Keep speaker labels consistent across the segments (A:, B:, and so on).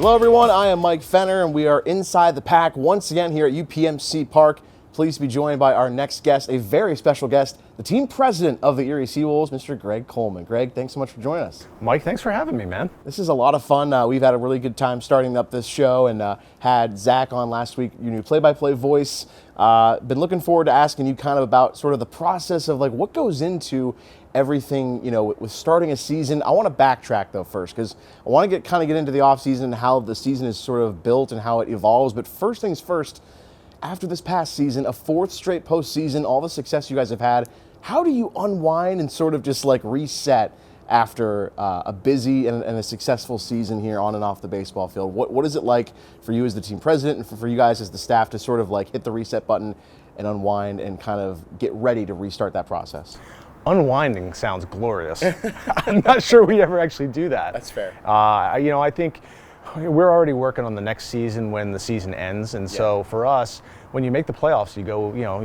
A: Hello everyone, I am Mike Fenner and we are inside the pack once again here at UPMC Park. Pleased to be joined by our next guest, a very special guest, the team president of the Erie SeaWolves, Mr. Greg Coleman. Greg, thanks so much for joining us.
B: Mike, thanks for having me, man.
A: This is a lot of fun. We've had a really good time starting up this show and had Zach on last week, your new play-by-play voice. Been looking forward to asking you kind of about sort of the process of like what goes into everything, you know, with starting a season. I want to backtrack though first because I want to get into the off season and how the season is sort of built and how it evolves. But first things first, after this past season, a fourth straight postseason, all the success you guys have had, how do you unwind and sort of just like reset after a busy and a successful season here on and off the baseball field? What is it like for you as the team president and for you guys as the staff to sort of like hit the reset button and unwind and kind of get ready to restart that process?
B: Unwinding sounds glorious. I'm not sure we ever actually do that.
A: That's fair.
B: I think we're already working on the next season when the season ends, and so for us, when you make the playoffs, you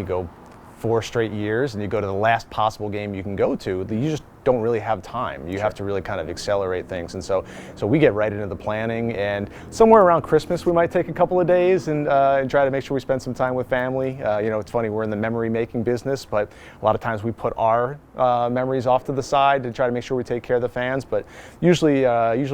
B: go 4 straight years, and you go to the last possible game you can go to. You just don't really have time. You have to really kind of accelerate things, and so we get right into the planning. And somewhere around Christmas, we might take a couple of days and try to make sure we spend some time with family. It's funny, we're in the memory making business, but a lot of times we put our memories off to the side to try to make sure we take care of the fans. But usually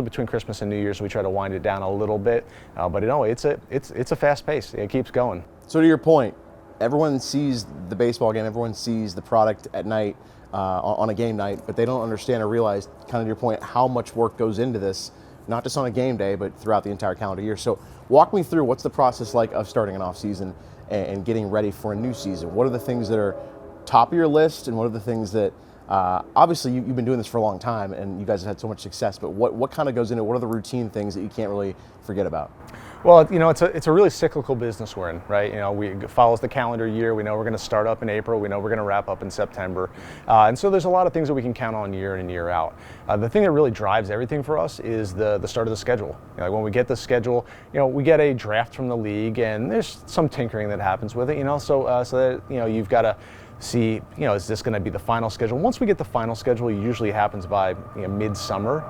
B: between Christmas and New Year's, we try to wind it down a little bit. But it's a fast pace. It keeps going.
A: So to your point, everyone sees the baseball game, everyone sees the product at night on a game night, but they don't understand or realize, kind of your point, how much work goes into this, not just on a game day, but throughout the entire calendar year. So walk me through, what's the process like of starting an off season and getting ready for a new season? What are the things that are top of your list, and what are the things that, obviously you've been doing this for a long time and you guys have had so much success, but what kind of goes into it? What are the routine things that you can't really forget about?
B: Well, it's a really cyclical business we're in, right? It follows the calendar year. We know we're going to start up in April. We know we're going to wrap up in September. And so there's a lot of things that we can count on year in and year out. The thing that really drives everything for us is the start of the schedule. When we get the schedule, we get a draft from the league, and there's some tinkering that happens with it, so that, you've got to see, is this going to be the final schedule? Once we get the final schedule, it usually happens by mid-summer.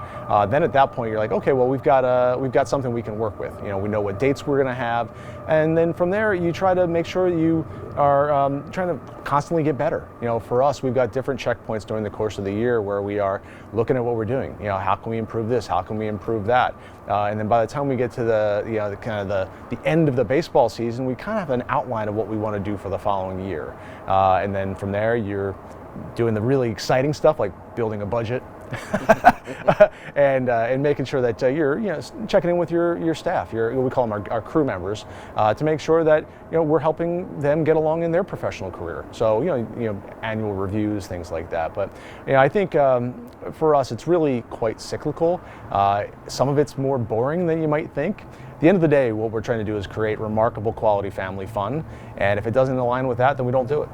B: Then at that point, you're like, okay, well, we've got something we can work with. We know what dates we're going to have, and then from there, you try to make sure you are trying to constantly get better. For us, we've got different checkpoints during the course of the year where we are looking at what we're doing. How can we improve this? How can we improve that? And then by the time we get to the end of the baseball season, we kind of have an outline of what we want to do for the following year. And then from there, you're doing the really exciting stuff like building a budget and making sure that you're checking in with your staff. We call them our crew members, to make sure that we're helping them get along in their professional career. So annual reviews, things like that. But I think for us, it's really quite cyclical. Some of it's more boring than you might think. At the end of the day, what we're trying to do is create remarkable quality family fun, and if it doesn't align with that, then we don't do it.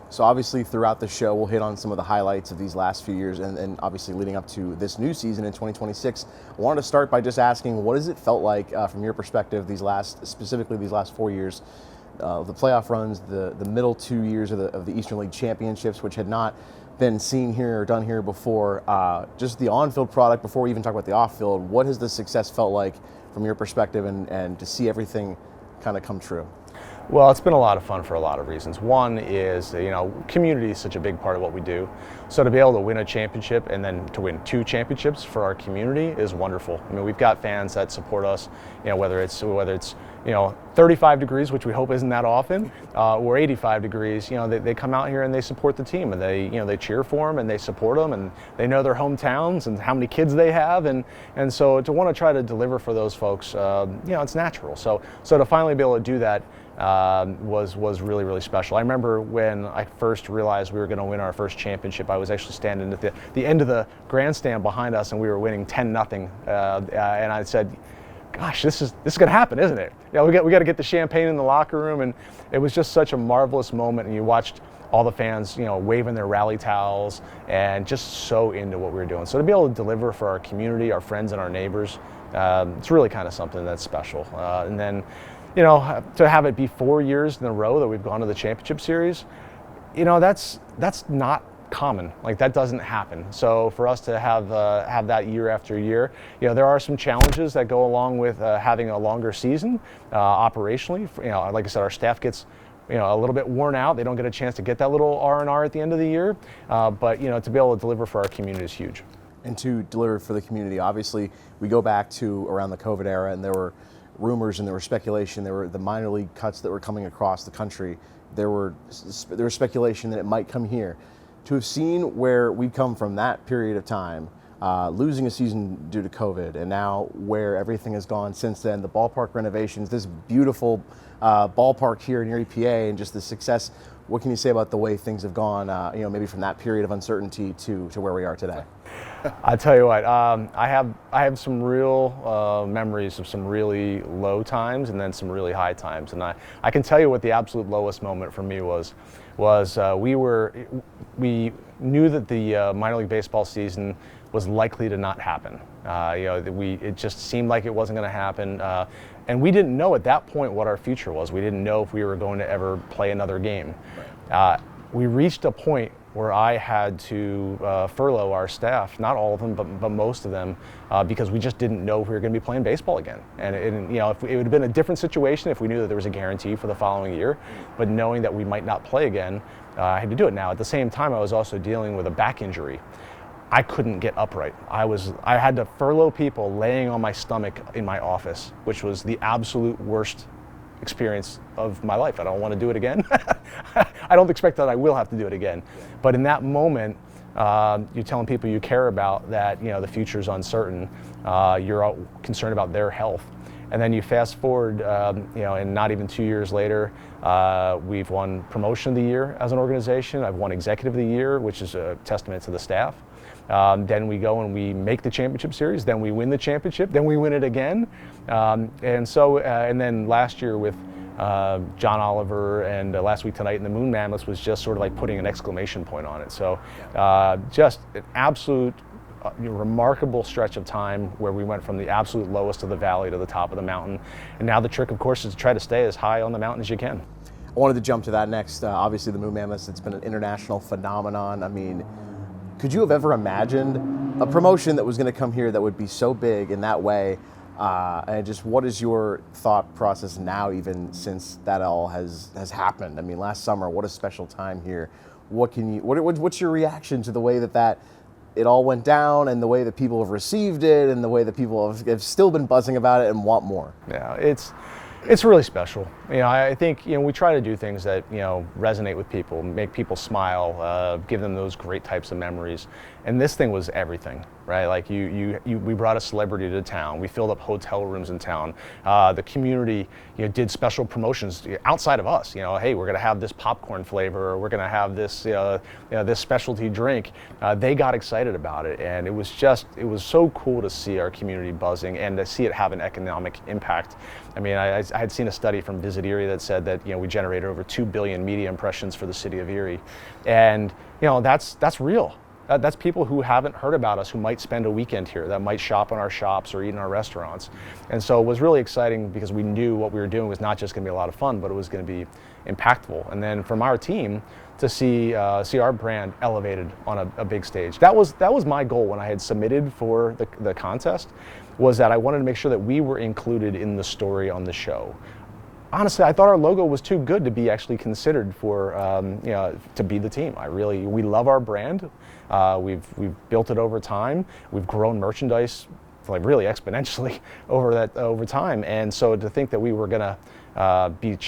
A: So obviously throughout the show, we'll hit on some of the highlights of these last few years and obviously leading up to this new season in 2026. I wanted to start by just asking, what has it felt like from your perspective specifically these last 4 years, the playoff runs, the middle 2 years of the Eastern League Championships, which had not been seen here or done here before, just the on-field product before we even talk about the off-field. What has the success felt like from your perspective and to see everything kind of come true?
B: Well, it's been a lot of fun for a lot of reasons. One is, community is such a big part of what we do. So to be able to win a championship and then to win 2 championships for our community is wonderful. We've got fans that support us, whether it's 35 degrees, which we hope isn't that often, or 85 degrees. They come out here and they support the team, and they cheer for them and they support them, and they know their hometowns and how many kids they have, and so to want to try to deliver for those folks, it's natural. So to finally be able to do that was really, really special. I remember when I first realized we were going to win our first championship, I was actually standing at the end of the grandstand behind us, and we were winning 10-0, and I said, gosh, this is going to happen, isn't it? We got to get the champagne in the locker room, and it was just such a marvelous moment. And you watched all the fans, waving their rally towels and just so into what we were doing. So to be able to deliver for our community, our friends, and our neighbors, it's really kind of something that's special. And then, to have it be 4 years in a row that we've gone to the championship series, that's not common. Like, that doesn't happen. So for us to have that year after year, there are some challenges that go along with having a longer season operationally. Like I said, our staff gets a little bit worn out. They don't get a chance to get that little R&R at the end of the year. But to be able to deliver for our community is huge.
A: And to deliver for the community, obviously, we go back to around the COVID era, and there were rumors and there was speculation. There were the minor league cuts that were coming across the country. There was speculation that it might come here. To have seen where we come from that period of time, losing a season due to COVID, and now where everything has gone since then, the ballpark renovations, this beautiful ballpark here in Erie, PA, and just the success. What can you say about the way things have gone, maybe from that period of uncertainty to where we are today?
B: I tell you what, I have some real memories of some really low times and then some really high times, and I can tell you what the absolute lowest moment for me was we knew that the minor league baseball season was likely to not happen. It just seemed like it wasn't going to happen, and we didn't know at that point what our future was. We didn't know if we were going to ever play another game. We reached a point where I had to furlough our staff, not all of them, but most of them, because we just didn't know if we were going to be playing baseball again. And if it would have been a different situation if we knew that there was a guarantee for the following year, but knowing that we might not play again, I had to do it. Now, at the same time, I was also dealing with a back injury. I couldn't get upright. I had to furlough people laying on my stomach in my office, which was the absolute worst experience of my life. I don't want to do it again. I don't expect that I will have to do it again. But in that moment, you're telling people you care about that the future is uncertain. You're concerned about their health. And then you fast forward, and not even 2 years later, we've won Promotion of the Year as an organization. I've won Executive of the Year, which is a testament to the staff. Then we go and we make the championship series. Then we win the championship. Then we win it again. And then last year with John Oliver and last week tonight in the Moon Mammoths was just sort of like putting an exclamation point on it. So just an absolute remarkable stretch of time where we went from the absolute lowest of the valley to the top of the mountain. And now the trick, of course, is to try to stay as high on the mountain as you can.
A: I wanted to jump to that next. Obviously, the Moon Mammoths, it's been an international phenomenon. I mean, could you have ever imagined a promotion that was going to come here that would be so big in that way? And just what is your thought process now, even since that all has happened? I mean, last summer, what a special time here. What's your reaction to the way that it all went down, and the way that people have received it, and the way that people have still been buzzing about it and want more?
B: Yeah, it's really special. I think we try to do things that resonate with people, make people smile, give them those great types of memories. And this thing was everything, right? Like we brought a celebrity to town. We filled up hotel rooms in town. The community did special promotions outside of us. Hey, we're going to have this popcorn flavor, or we're going to have this this specialty drink. They got excited about it, and it was so cool to see our community buzzing and to see it have an economic impact. I mean, I had seen a study from Visit Erie that said that we generated over 2 billion media impressions for the city of Erie, and that's real. That's people who haven't heard about us, who might spend a weekend here, that might shop in our shops or eat in our restaurants. And so it was really exciting because we knew what we were doing was not just going to be a lot of fun, but it was going to be impactful. And then from our team to see our brand elevated on a big stage. That was my goal when I had submitted for the contest, was that I wanted to make sure that we were included in the story on the show. Honestly, I thought our logo was too good to be actually considered for, to be the team. We love our brand. We've built it over time. We've grown merchandise like really exponentially over time. And so to think that we were going to be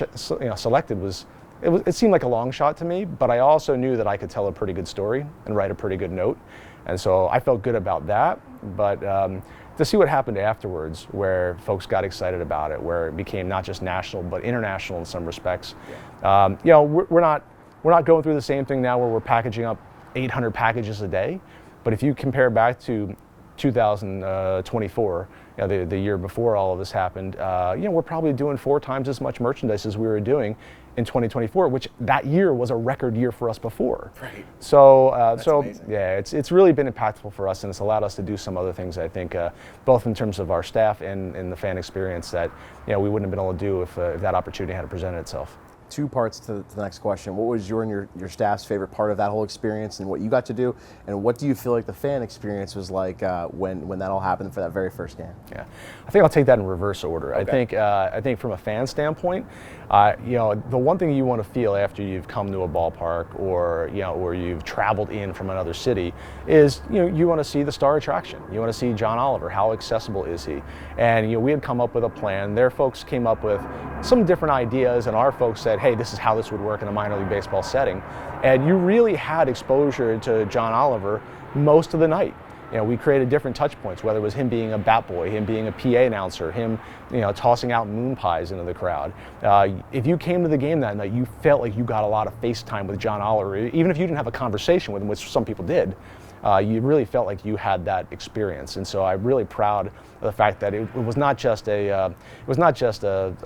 B: selected it seemed like a long shot to me. But I also knew that I could tell a pretty good story and write a pretty good note. And so I felt good about that. But to see what happened afterwards, where folks got excited about it, where it became not just national but international in some respects. We're not going through the same thing now where we're packaging up 800 packages a day. But if you compare back to 2024, the year before all of this happened, we're probably doing 4 times as much merchandise as we were doing in 2024, which that year was a record year for us before.
A: Right.
B: So
A: amazing.
B: Yeah, it's really been impactful for us, and it's allowed us to do some other things, I think, both in terms of our staff and the fan experience that we wouldn't have been able to do if that opportunity had presented itself.
A: two parts to the next question. What was your and your staff's favorite part of that whole experience and what you got to do? And what do you feel like the fan experience was like when that all happened for that very first game?
B: Yeah, I think I'll take that in reverse order.
A: Okay.
B: I think from a fan standpoint, the one thing you want to feel after you've come to a ballpark or you've traveled in from another city is you want to see the star attraction. You want to see John Oliver. How accessible is he? And we had come up with a plan. Their folks came up with some different ideas, and our folks said, hey, this is how this would work in a minor league baseball setting. And you really had exposure to John Oliver most of the night. We created different touch points, whether it was him being a bat boy, him being a PA announcer, him tossing out moon pies into the crowd. If you came to the game that night, you felt like you got a lot of face time with John Oliver, even if you didn't have a conversation with him, which some people did. You really felt like you had that experience, and so I'm really proud of the fact that it was not just a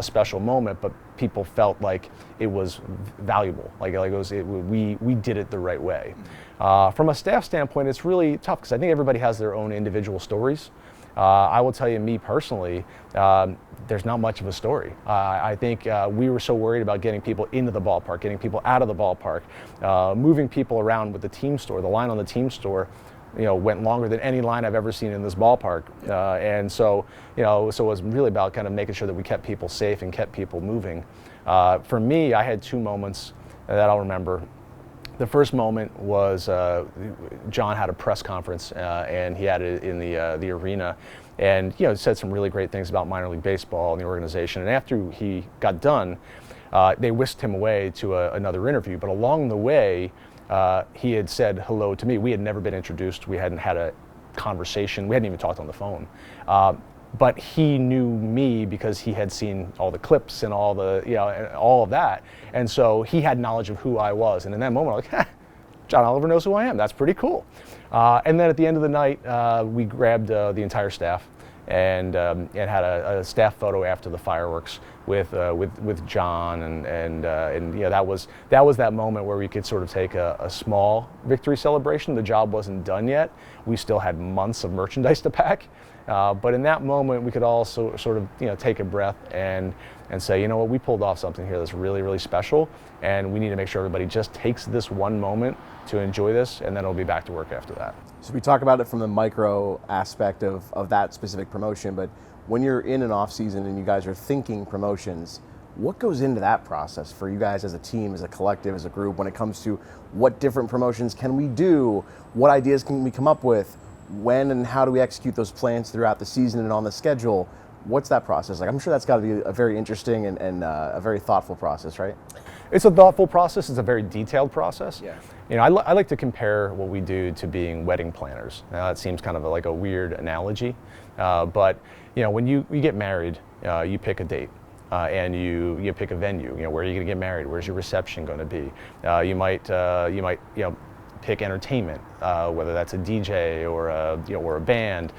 B: special moment, but people felt like it was valuable, we did it the right way. From a staff standpoint, it's really tough because I think everybody has their own individual stories. I will tell you, me personally, there's not much of a story. I think we were so worried about getting people into the ballpark, getting people out of the ballpark, moving people around with the team store. The line on the team store, went longer than any line I've ever seen in this ballpark. And so it was really about kind of making sure that we kept people safe and kept people moving. For me, I had two moments that I'll remember. The first moment was John had a press conference, and he had it in the arena, and said some really great things about minor league baseball and the organization. And after he got done, they whisked him away to another interview. But along the way, he had said hello to me. We had never been introduced. We hadn't had a conversation. We hadn't even talked on the phone. But he knew me because he had seen all the clips and all of that. And so he had knowledge of who I was. And in that moment, I'm like, John Oliver knows who I am. That's pretty cool. And then at the end of the night, we grabbed the entire staff and had a staff photo after the fireworks with John, and that was that moment where we could sort of take a small victory celebration. The job wasn't done yet. We still had months of merchandise to pack, but in that moment we could also sort of take a breath and say, what, we pulled off something here that's really, really special, and we need to make sure everybody just takes this one moment to enjoy this, and then it'll be back to work after that.
A: So we talk about it from the micro aspect of that specific promotion, but when you're in an off season and you guys are thinking promotions, what goes into that process for you guys as a team, as a collective, as a group, when it comes to what different promotions can we do, what ideas can we come up with, when and how do we execute those plans throughout the season and on the schedule? What's that process like? I'm sure that's got to be a very interesting and a very thoughtful process, right?
B: It's a thoughtful process. It's a very detailed process.
A: Yeah.
B: I like to compare what we do to being wedding planners. Now that seems kind of like a weird analogy, but when you get married, you pick a date. And you pick a venue. Where are you going to get married? Where's your reception going to be? You might pick entertainment, whether that's a DJ or a band.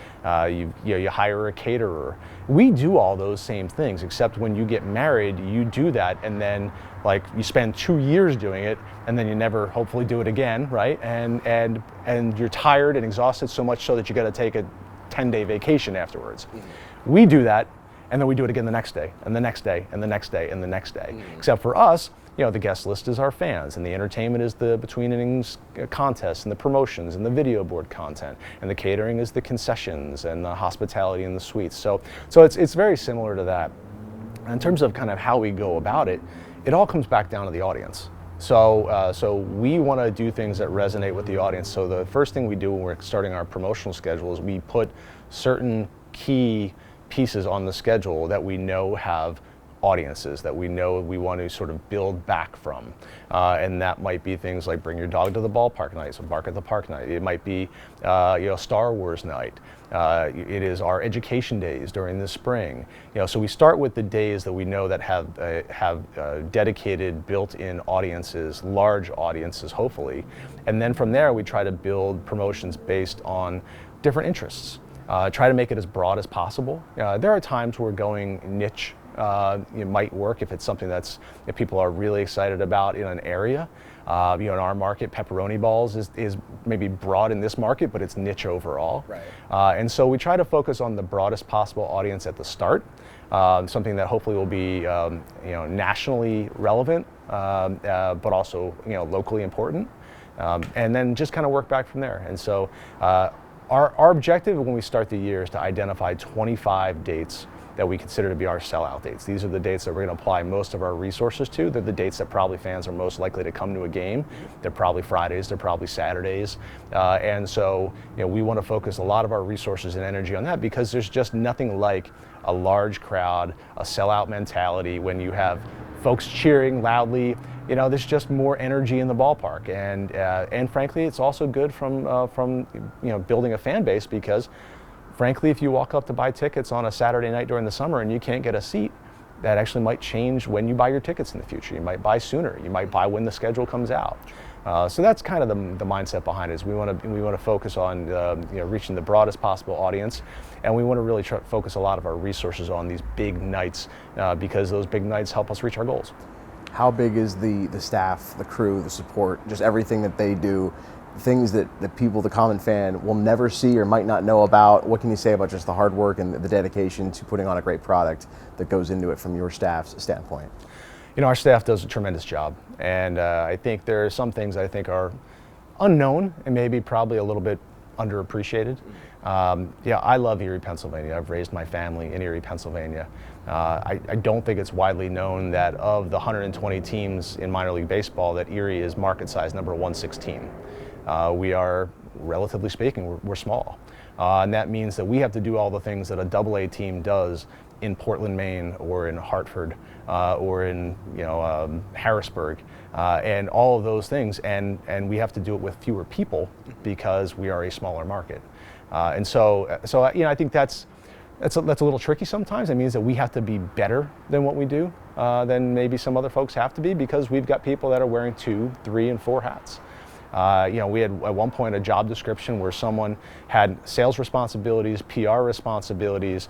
B: You hire a caterer. We do all those same things, except when you get married, you do that, and then you spend 2 years doing it, and then you never hopefully do it again, right? And you're tired and exhausted so much so that you got to take a 10-day vacation afterwards. Mm-hmm. We do that, and then we do it again the next day, and the next day, and the next day, and the next day. Mm-hmm. Except for us, the guest list is our fans, and the entertainment is the between innings contests and the promotions and the video board content, and the catering is the concessions and the hospitality and the suites. So it's very similar to that. In terms of kind of how we go about it, it all comes back down to the audience. So we want to do things that resonate with the audience. So the first thing we do when we're starting our promotional schedule is we put certain key pieces on the schedule that we know have audiences, that we know we want to sort of build back from. And that might be things like bring your dog to the ballpark night, so bark at the park night. It might be Star Wars night. It is our education days during the spring. So we start with the days that we know that have dedicated built-in audiences, large audiences hopefully. And then from there we try to build promotions based on different interests. Try to make it as broad as possible. There are times where going niche it might work if it's something that people are really excited about in an area. In our market, pepperoni balls is maybe broad in this market, but it's niche overall.
A: Right.
B: And so we try to focus on the broadest possible audience at the start. something that hopefully will be nationally relevant, but also locally important, and then just kind of work back from there. And so our objective when we start the year is to identify 25 dates that we consider to be our sellout dates. These are the dates that we're going to apply most of our resources to. They're the dates that probably fans are most likely to come to a game. They're probably Fridays, they're probably Saturdays. And so we want to focus a lot of our resources and energy on that, because there's just nothing like a large crowd, a sellout mentality when you have folks cheering loudly. There's just more energy in the ballpark, and frankly, it's also good from building a fan base, because frankly, if you walk up to buy tickets on a Saturday night during the summer and you can't get a seat, that actually might change when you buy your tickets in the future. You might buy sooner. You might buy when the schedule comes out. So that's kind of the mindset behind it. Is we want to focus on reaching the broadest possible audience, and we want to really focus a lot of our resources on these big nights, because those big nights help us reach our goals.
A: How big is the staff, the crew, the support, just everything that they do? Things that the people, the common fan, will never see or might not know about. What can you say about just the hard work and the dedication to putting on a great product that goes into it from your staff's standpoint?
B: Our staff does a tremendous job, and I think there are some things I think are unknown and maybe probably a little bit underappreciated. I love Erie, Pennsylvania. I've raised my family in Erie, Pennsylvania. I don't think it's widely known that of the 120 teams in minor league baseball, that Erie is market size number 116. We are, relatively speaking, we're small. And that means that we have to do all the things that a AA team does in Portland, Maine, or in Hartford, or in Harrisburg, and all of those things. And we have to do it with fewer people because we are a smaller market. And so I think that's a little tricky sometimes. It means that we have to be better than what we do, than maybe some other folks have to be, because we've got people that are wearing 2, 3, and 4 hats. We had at one point a job description where someone had sales responsibilities, PR responsibilities,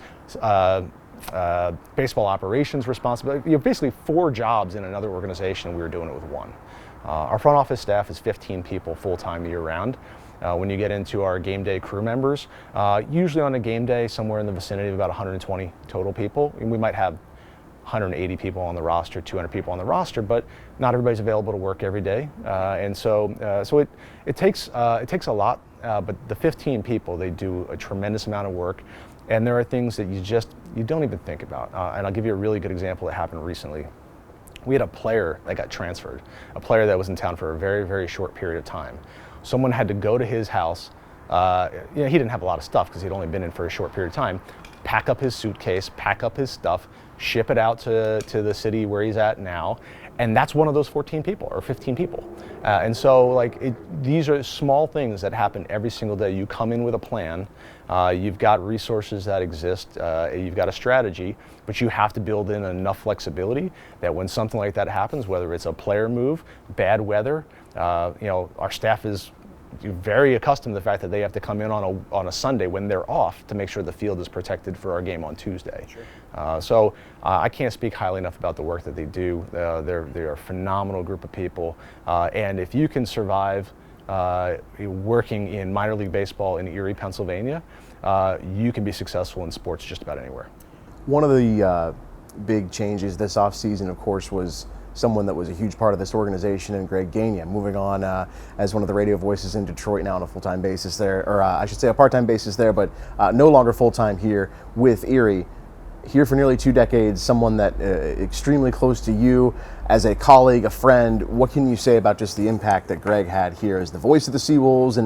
B: baseball operations responsibility. Basically 4 jobs in another organization. We were doing it with 1. Our front office staff is 15 people full-time year-round. When you get into our game day crew members, usually on a game day, somewhere in the vicinity of about 120 total people. And we might have 180 people on the roster, 200 people on the roster, but not everybody's available to work every day, and so it takes a lot. But the 15 people, they do a tremendous amount of work, and there are things that you don't even think about. And I'll give you a really good example that happened recently. We had a player that got transferred, a player that was in town for a very, very short period of time. Someone had to go to his house. He didn't have a lot of stuff because he'd only been in for a short period of time. Pack up his suitcase, pack up his stuff, ship it out to the city where he's at now, and that's one of those 14 people or 15 people. And so these are small things that happen every single day. You come in with a plan, you've got resources that exist, you've got a strategy, but you have to build in enough flexibility that when something like that happens, whether it's a player move, bad weather, our staff is very accustomed to the fact that they have to come in on a Sunday when they're off to make sure the field is protected for our game on Tuesday. Sure. So I can't speak highly enough about the work that they do. They're a phenomenal group of people, and if you can survive working in minor league baseball in Erie, Pennsylvania, you can be successful in sports just about anywhere.
A: One of the big changes this offseason, of course, was someone that was a huge part of this organization, and Greg Gagne, moving on as one of the radio voices in Detroit now on a full-time basis there, or I should say a part-time basis there, but no longer full-time here with Erie. Here for nearly 2 decades, someone that extremely close to you as a colleague, a friend. What can you say about just the impact that Greg had here as the voice of the SeaWolves,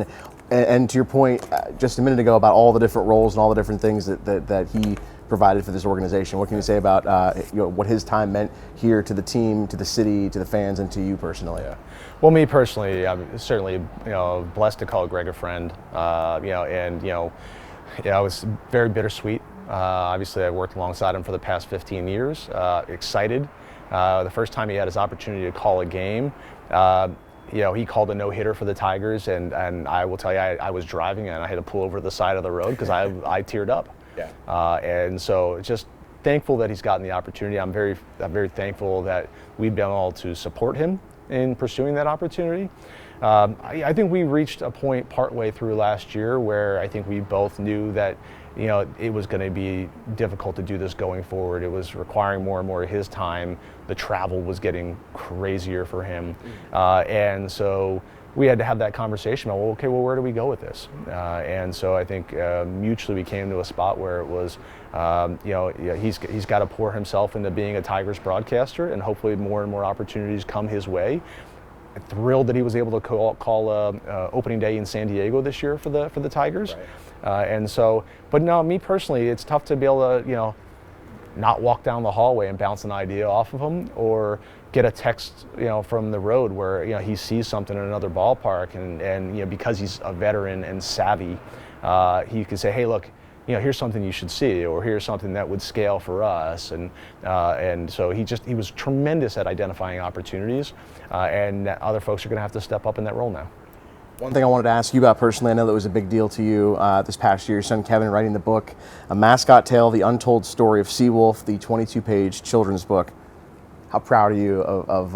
A: and to your point just a minute ago about all the different roles and all the different things that he provided for this organization? What can you say about what his time meant here to the team, to the city, to the fans, and to you personally?
B: Yeah. Well, me personally, I'm certainly blessed to call Greg a friend. It was very bittersweet. Obviously, I worked alongside him for the past 15 years. Excited. The first time he had his opportunity to call a game, he called a no-hitter for the Tigers, and I will tell you, I was driving and I had to pull over to the side of the road because I teared up. Yeah. And so just thankful that he's gotten the opportunity. I'm very thankful that we've been able to support him in pursuing that opportunity. I think we reached a point partway through last year where I think we both knew that, it was going to be difficult to do this going forward. It was requiring more and more of his time. The travel was getting crazier for him. And so we had to have that conversation about, well, where do we go with this? And so I think mutually we came to a spot where it was, he's got to pour himself into being a Tigers broadcaster, and hopefully more and more opportunities come his way. Thrilled that he was able to call opening day in San Diego this year for the Tigers. Right. And so, but no, me personally, it's tough to be able to, not walk down the hallway and bounce an idea off of him, or get a text, from the road where, he sees something in another ballpark, and because he's a veteran and savvy, he can say, hey, look, here's something you should see, or here's something that would scale for us. And so he was tremendous at identifying opportunities, and other folks are going to have to step up in that role now.
A: One thing I wanted to ask you about personally, I know that was a big deal to you this past year, your son Kevin writing the book, A Mascot Tale, The Untold Story of SeaWolf, the 22-page children's book. How proud are you of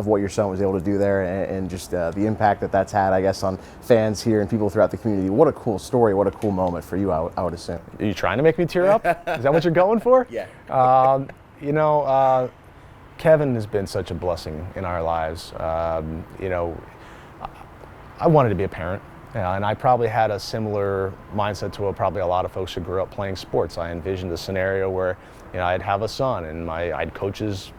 A: what your son was able to do there, and just the impact that that's had, I guess, on fans here and people throughout the community? What a cool story, what a cool moment for you, I would assume.
B: Are you trying to make me tear up? Is that what you're going for?
A: Yeah.
B: Kevin has been such a blessing in our lives. I wanted to be a parent, and I probably had a similar mindset to probably a lot of folks who grew up playing sports. I envisioned a scenario where, I'd have a son, and I'd coach his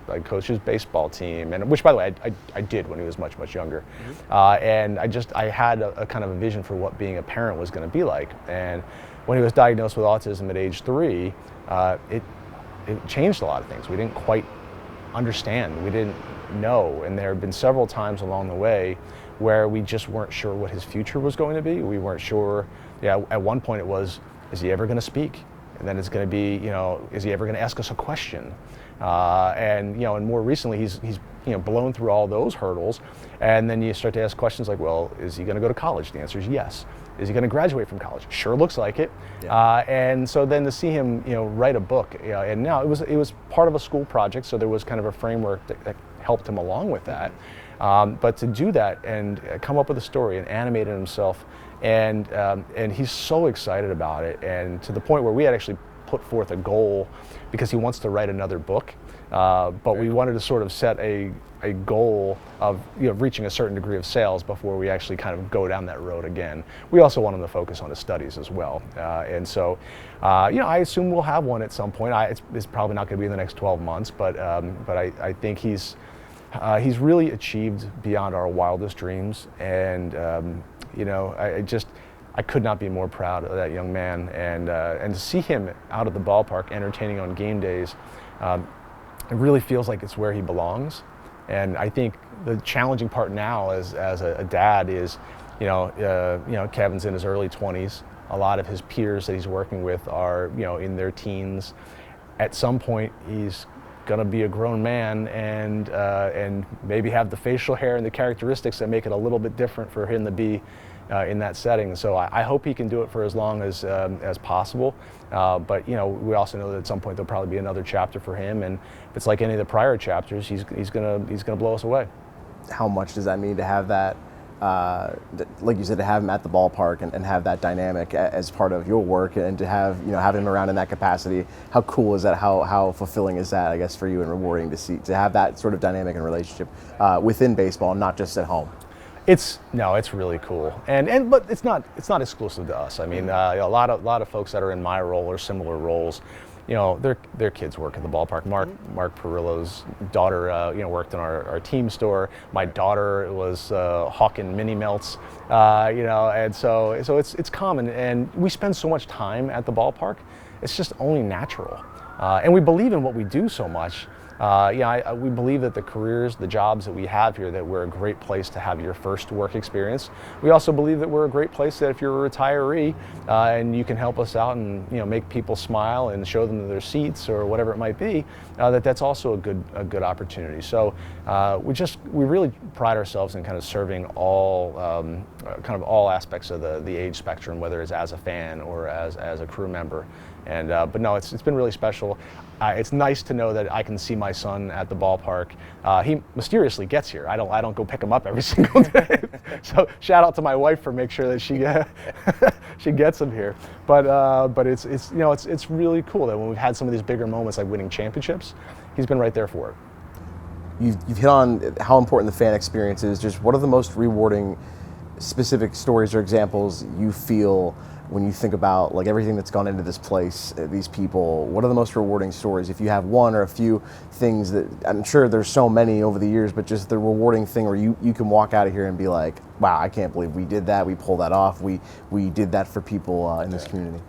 B: baseball team, and which, by the way, I did when he was much, much younger. Mm-hmm. And I had a kind of a vision for what being a parent was going to be like. And when he was diagnosed with autism at age 3, it changed a lot of things. We didn't quite understand. We didn't know, and there have been several times along the way where we just weren't sure what his future was going to be. We weren't sure. At one point it was, is he ever going to speak? And then it's going to be, is he ever going to ask us a question? And more recently he's blown through all those hurdles, and then you start to ask questions like, well, is he going to go to college? The answer is yes. Is he going to graduate from college? Sure looks like it. Yeah. And so then to see him, write a book, and now it was part of a school project, so there was kind of a framework that helped him along with that. But to do that and come up with a story and animate it himself, and he's so excited about it, and to the point where we had actually put forth a goal because he wants to write another book, but we wanted to sort of set a goal of reaching a certain degree of sales before we actually kind of go down that road again. We also want him to focus on his studies as well, and so I assume we'll have one at some point. It's probably not going to be in the next 12 months, but I think he's really achieved beyond our wildest dreams, and I could not be more proud of that young man, and to see him out at the ballpark entertaining on game days, it really feels like it's where he belongs. And I think the challenging part now as a dad is, Kevin's in his early 20s. A lot of his peers that he's working with are, in their teens. At some point, he's gonna be a grown man and maybe have the facial hair and the characteristics that make it a little bit different for him to be in that setting. So I hope he can do it for as long as possible. But we also know that at some point there'll probably be another chapter for him, and if it's like any of the prior chapters, he's gonna blow us away.
A: How much does that mean to have that? Like you said, to have him at the ballpark and have that dynamic as part of your work, and to have have him around in that capacity, how cool is that? How fulfilling is that, I guess, for you, and rewarding to have that sort of dynamic and relationship within baseball, not just at home?
B: It's really cool, but it's not exclusive to us. I mean, a lot of folks that are in my role or similar roles, their kids work at the ballpark. Mark Perillo's daughter, worked in our team store. My daughter was hawking mini melts, and so it's common, and we spend so much time at the ballpark. It's just only natural, and we believe in what we do so much. We believe that the jobs that we have here, that we're a great place to have your first work experience. We also believe that we're a great place that if you're a retiree and you can help us out and make people smile and show them their seats or whatever it might be, that's also a good opportunity. So we really pride ourselves in kind of serving all aspects of the age spectrum, whether it's as a fan or as a crew member. And but no, it's been really special. it's nice to know that I can see my son at the ballpark. He mysteriously gets here. I don't go pick him up every single day. So shout out to my wife for making sure that she she gets him here. But it's really cool that when we've had some of these bigger moments like winning championships, he's been right there for it.
A: You've hit on how important the fan experience is. Just what are the most rewarding specific stories or examples you feel when you think about like everything that's gone into this place, these people? What are the most rewarding stories? If you have one or a few things that, I'm sure there's so many over the years, but just the rewarding thing where you can walk out of here and be like, wow, I can't believe we did that. We pulled that off. We did that for people in this community.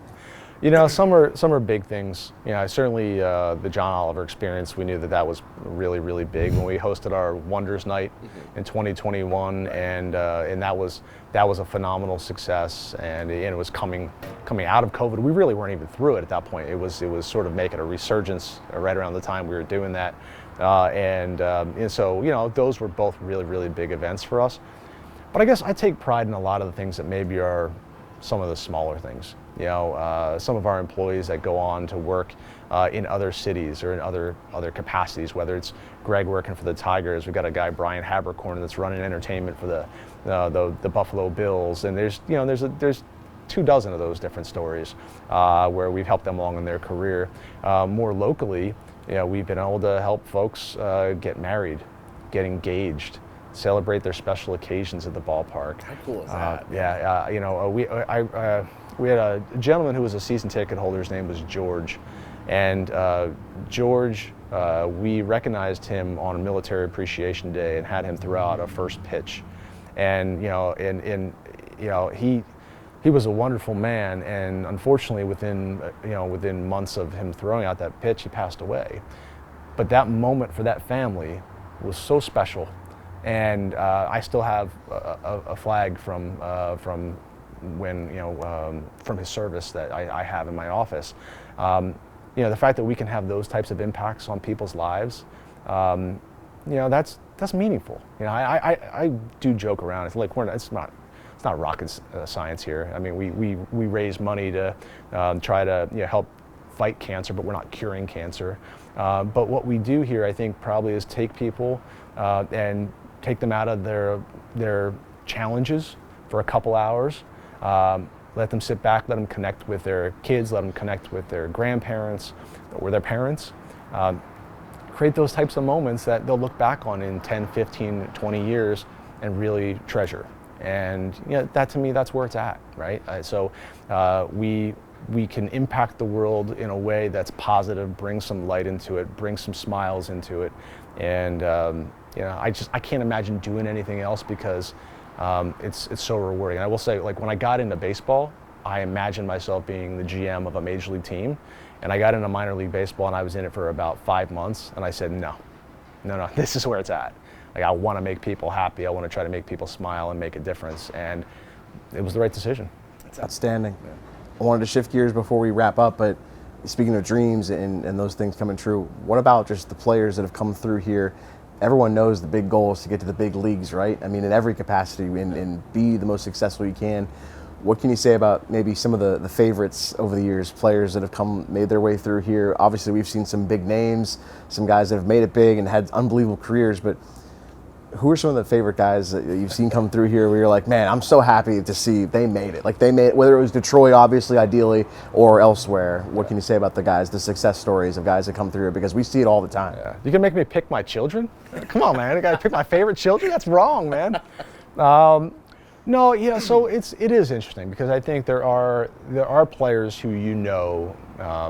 B: You know, some are big things. You know, certainly the John Oliver experience, we knew that was really, really big when we hosted our Wonders Night in 2021, and that was a phenomenal success. And it was coming out of COVID. We really weren't even through it at that point. It was sort of making a resurgence right around the time we were doing that, and so you know, those were both really, really big events for us. But I guess I take pride in a lot of the things that maybe are some of the smaller things. You know, some of our employees that go on to work in other cities or in other capacities, whether it's Greg working for the Tigers, we've got a guy, Brian Habercorn, that's running entertainment for the Buffalo Bills, and there's 24 of those different stories where we've helped them along in their career. More locally, you know, we've been able to help folks get married, get engaged, celebrate their special occasions at the ballpark.
A: How cool is that?
B: You know, we had a gentleman who was a season ticket holder. His name was George, and George, we recognized him on Military Appreciation Day and had him throw out a first pitch, and you know, he was a wonderful man, and unfortunately within months of him throwing out that pitch, he passed away. But that moment for that family was so special. And I still have a flag from when, you know, from his service that I have in my office. You know, the fact that we can have those types of impacts on people's lives, you know, that's meaningful. You know, I do joke around. It's like it's not rocket science here. I mean, we raise money to try to, you know, help fight cancer, but we're not curing cancer. But what we do here, I think, probably is take people and take them out of their challenges for a couple hours, let them sit back, let them connect with their kids, let them connect with their grandparents or their parents, create those types of moments that they'll look back on in 10, 15, 20 years and really treasure. And you know, that to me, that's where it's at, right? So we can impact the world in a way that's positive, bring some light into it, bring some smiles into it, and you know, I can't imagine doing anything else because it's so rewarding. And I will say, like, when I got into baseball, I imagined myself being the GM of a major league team, and I got into minor league baseball, and I was in it for about 5 months, and I said, no, this is where it's at. Like, I want to make people happy. I want to try to make people smile and make a difference, and it was the right decision.
A: That's outstanding. Yeah. I wanted to shift gears before we wrap up, but speaking of dreams and those things coming true, what about just the players that have come through here? Everyone knows the big goal is to get to the big leagues, right? I mean, in every capacity and be the most successful you can. What can you say about maybe some of the favorites over the years, players that have made their way through here? Obviously, we've seen some big names, some guys that have made it big and had unbelievable careers, but who are some of the favorite guys that you've seen come through here where you're like, man, I'm so happy to see they made it. Like, they made it, whether it was Detroit, obviously, ideally, or elsewhere. What can you say about the guys, the success stories of guys that come through here? Because we see it all the time.
B: Yeah. You can make me pick my children? Come on, man. I got to pick my favorite children? That's wrong, man. No, yeah, so it is interesting because I think there are players who, you know,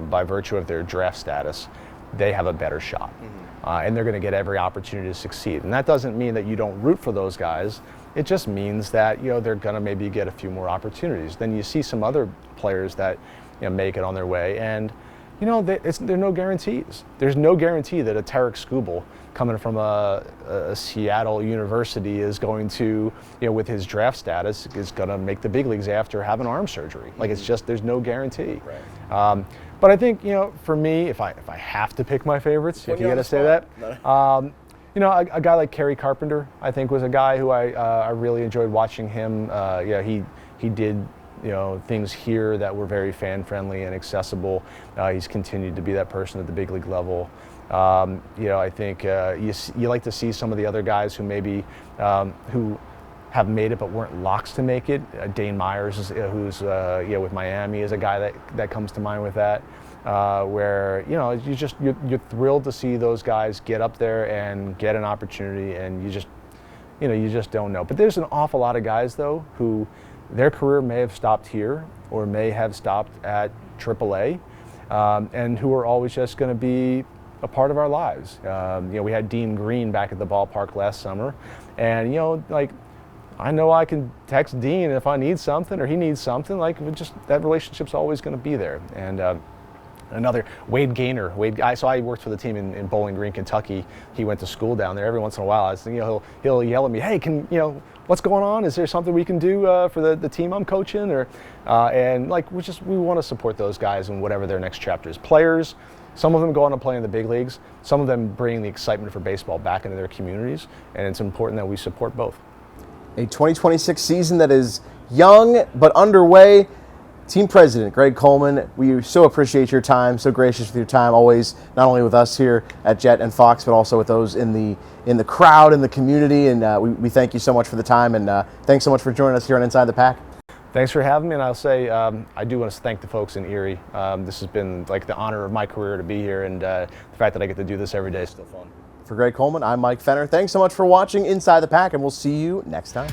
B: by virtue of their draft status, they have a better shot. Mm-hmm. And they're going to get every opportunity to succeed. And that doesn't mean that you don't root for those guys. It just means that, you know, they're going to maybe get a few more opportunities. Then you see some other players that, you know, make it on their way, and you know, there are no guarantees. There's no guarantee that a Tarek Skubal coming from a Seattle university is going to, you know, with his draft status, is going to make the big leagues after having arm surgery. Like, it's just, there's no guarantee. Right. But I think, you know, for me, if I have to pick my favorites, if you got to say that, you know, a guy like Kerry Carpenter, I think, was a guy who I really enjoyed watching him. Yeah, he did things here that were very fan friendly and accessible. He's continued to be that person at the big league level. I think you like to see some of the other guys who maybe who have made it but weren't locks to make it. Dane Myers, who's with Miami, is a guy that comes to mind with that. Where you're thrilled to see those guys get up there and get an opportunity, and you just don't know. But there's an awful lot of guys though who their career may have stopped here or may have stopped at AAA, and who are always just going to be a part of our lives. We had Dean Green back at the ballpark last summer, and I know I can text Dean if I need something or he needs something. That relationship's always going to be there. And another, Wade Gaynor. So I worked for the team in Bowling Green, Kentucky. He went to school down there. Every once in a while, he'll yell at me, "Hey, what's going on? Is there something we can do for the team I'm coaching?" We want to support those guys in whatever their next chapter is. Players, some of them go on to play in the big leagues. Some of them bring the excitement for baseball back into their communities, and it's important that we support both.
A: A 2026 season that is young but underway. Team President Greg Coleman, we so appreciate your time, so gracious with your time, always, not only with us here at Jet and Fox, but also with those in the crowd, in the community, and we thank you so much for the time, and thanks so much for joining us here on Inside the Pack.
B: Thanks for having me, and I'll say I do want to thank the folks in Erie. This has been the honor of my career to be here, and the fact that I get to do this every day is still fun.
A: For Greg Coleman, I'm Mike Fenner. Thanks so much for watching Inside the Pack, and we'll see you next time.